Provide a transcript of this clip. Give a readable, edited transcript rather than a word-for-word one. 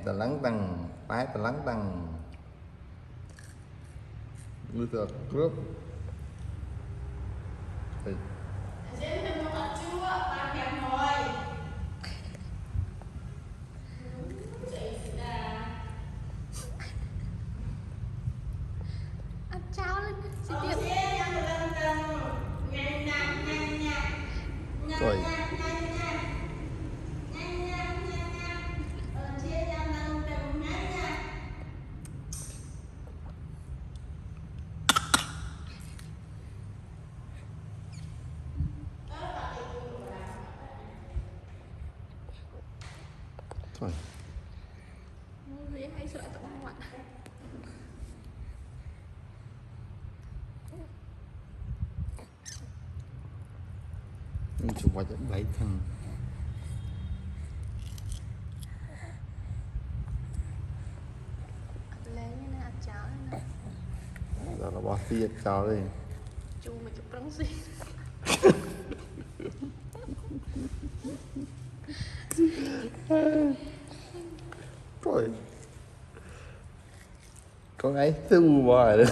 ta lắng tăng tái ta lắng tăng như ta cướp thì ăn cháo lên xin tiện rồi thôi vì hay sợ tao ngoạn chụp qua chấm bảy thằng lấy như này ăn cháo này giờ là bỏ xia chào đi chú mày chụp răng gì rồi con ấy thu bò rồi đó